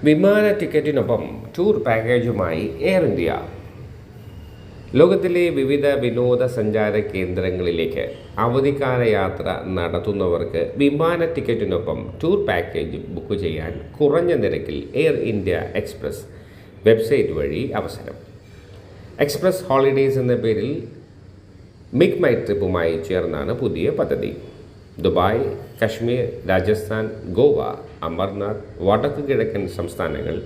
വിമാന ടിക്കറ്റിനൊപ്പം tour പാക്കേജുമായി air India. ലോകത്തിലെ വിവിധ വിനോദസഞ്ചാര കേന്ദ്രങ്ങളിലേക്ക് അവധിക്കാല യാത്ര നടത്തുന്നവർക്ക് വിമാന ടിക്കറ്റിനൊപ്പം ടൂർ പാക്കേജ് ബുക്ക് ചെയ്യാൻ കുറഞ്ഞ നിരക്കിൽ എയർ ഇന്ത്യ എക്സ്പ്രസ് വെബ്സൈറ്റ് വഴി അവസരം. എക്സ്പ്രസ് ഹോളിഡേയ്സ് എന്ന പേരിൽ മിക് മൈ ട്രിപ്പുമായി ചേർന്നാണ് പുതിയ പദ്ധതി. ദുബായ്, കശ്മീർ, രാജസ്ഥാൻ, ഗോവ, അമർനാഥ്, വടക്ക് കിഴക്കൻ സംസ്ഥാനങ്ങൾ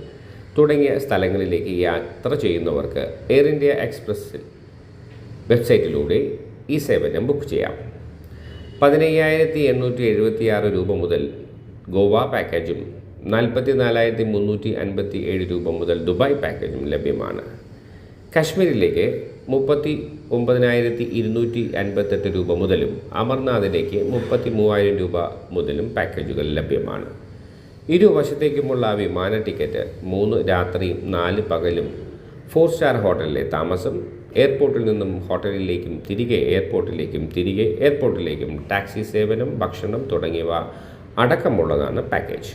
തുടങ്ങിയ സ്ഥലങ്ങളിലേക്ക് യാത്ര ചെയ്യുന്നവർക്ക് എയർ ഇന്ത്യ എക്സ്പ്രസ് വെബ്സൈറ്റിലൂടെ ഈ സേവനം ബുക്ക് ചെയ്യാം. 15,876 രൂപ മുതൽ ഗോവ പാക്കേജും 44,357 രൂപ മുതൽ ദുബായ് പാക്കേജും ലഭ്യമാണ്. കശ്മീരിലേക്ക് 39,258 രൂപ മുതലും അമർനാഥിലേക്ക് 33,000 രൂപ മുതലും പാക്കേജുകൾ ലഭ്യമാണ്. ഇരുവശത്തേക്കുമുള്ള വിമാന ടിക്കറ്റ് 3 രാത്രിയും 4 പകലും 4 സ്റ്റാർ ഹോട്ടലിലെ താമസം, എയർപോർട്ടിൽ നിന്നും ഹോട്ടലിലേക്കും തിരികെ എയർപോർട്ടിലേക്കും ടാക്സി സേവനം, ഭക്ഷണം തുടങ്ങിയവ അടക്കമുള്ളതാണ് പാക്കേജ്.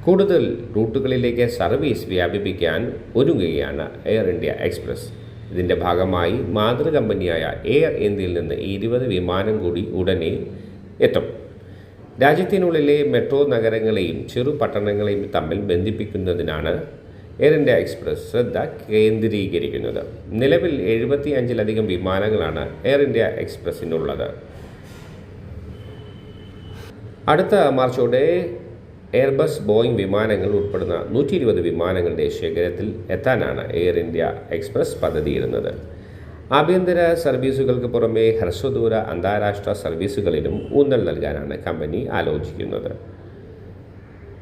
കൂടുതൽ റൂട്ടുകളിലേക്ക് സർവീസ് വ്യാപിപ്പിക്കാൻ ഒരുങ്ങുകയാണ് എയർ ഇന്ത്യ എക്സ്പ്രസ്. ഇതിൻ്റെ ഭാഗമായി മാതൃകമ്പനിയായ എയർ ഇന്ത്യയിൽ നിന്ന് 20 വിമാനം കൂടി ഉടനെ എത്തും. രാജ്യത്തിനുള്ളിലെ മെട്രോ നഗരങ്ങളെയും ചെറു പട്ടണങ്ങളെയും തമ്മിൽ ബന്ധിപ്പിക്കുന്നതിനാണ് എയർ ഇന്ത്യ എക്സ്പ്രസ് ശ്രദ്ധ കേന്ദ്രീകരിക്കുന്നത്. നിലവിൽ 75-ലധികം വിമാനങ്ങളാണ് എയർ ഇന്ത്യ എക്സ്പ്രസ്സിനുള്ളത്. അടുത്ത മാർച്ചോടെ എയർബസ്, ബോയിങ് വിമാനങ്ങൾ ഉൾപ്പെടുന്ന 120 വിമാനങ്ങളുടെ ശേഖരത്തിൽ എത്താനാണ് എയർ ഇന്ത്യ എക്സ്പ്രസ് പദ്ധതിയിടുന്നത്. ആഭ്യന്തര സർവീസുകൾക്ക് പുറമെ ഹ്രസ്വദൂര അന്താരാഷ്ട്ര സർവീസുകളിലും ഊന്നൽ നൽകാനാണ് കമ്പനി ആലോചിക്കുന്നത്.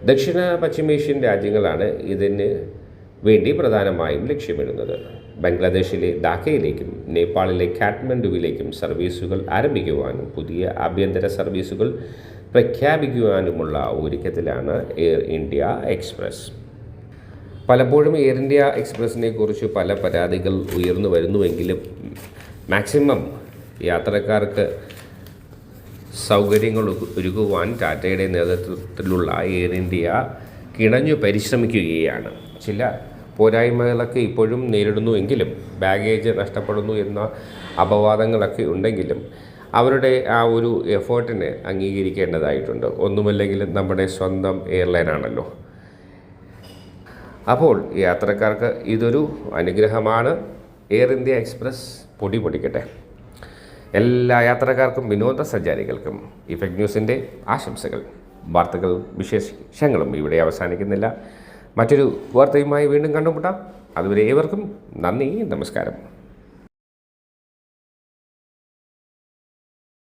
ദക്ഷിണ പശ്ചിമേഷ്യൻ രാജ്യങ്ങളാണ് ഇതിന് വേണ്ടി പ്രധാനമായും ലക്ഷ്യമിടുന്നത്. ബംഗ്ലാദേശിലെ ധാക്കയിലേക്കും നേപ്പാളിലെ കാഠ്മണ്ഡുവിലേക്കും സർവീസുകൾ ആരംഭിക്കുവാനും പുതിയ ആഭ്യന്തര സർവീസുകൾ പ്രഖ്യാപിക്കുവാനുമുള്ള ഒരുക്കത്തിലാണ് എയർ ഇന്ത്യ എക്സ്പ്രസ്. പലപ്പോഴും എയർ ഇന്ത്യ എക്സ്പ്രസിനെ കുറിച്ച് പല പരാതികൾ ഉയർന്നു വരുന്നുവെങ്കിലും മാക്സിമം യാത്രക്കാർക്ക് സൗകര്യങ്ങൾ ഒരുക്കുവാൻ ടാറ്റയുടെ നേതൃത്വത്തിലുള്ള എയർ ഇന്ത്യ കിണഞ്ഞു പരിശ്രമിക്കുകയാണ്. ചില പോരായ്മകളൊക്കെ ഇപ്പോഴും നേരിടുന്നുവെങ്കിലും ബാഗേജ് നഷ്ടപ്പെടുന്നു എന്ന അപവാദങ്ങളൊക്കെ ഉണ്ടെങ്കിലും അവരുടെ ആ ഒരു എഫേർട്ടിനെ അംഗീകരിക്കേണ്ടതായിട്ടുണ്ട്. ഒന്നുമല്ലെങ്കിലും നമ്മുടെ സ്വന്തം എയർലൈനാണല്ലോ. അപ്പോൾ യാത്രക്കാർക്ക് ഇതൊരു അനുഗ്രഹമാണ്. എയർ ഇന്ത്യ എക്സ്പ്രസ് പൊടി പൊടിക്കട്ടെ. എല്ലാ യാത്രക്കാർക്കും വിനോദസഞ്ചാരികൾക്കും ഇഫക്ട് ന്യൂസിൻ്റെ ആശംസകൾ. വാർത്തകൾ വിശേഷങ്ങളും ഇവിടെ അവസാനിക്കുന്നില്ല. മറ്റൊരു വാർത്തയുമായി വീണ്ടും കണ്ടുമുട്ടാം. അതുവരെ ഏവർക്കും നന്ദി, നമസ്കാരം.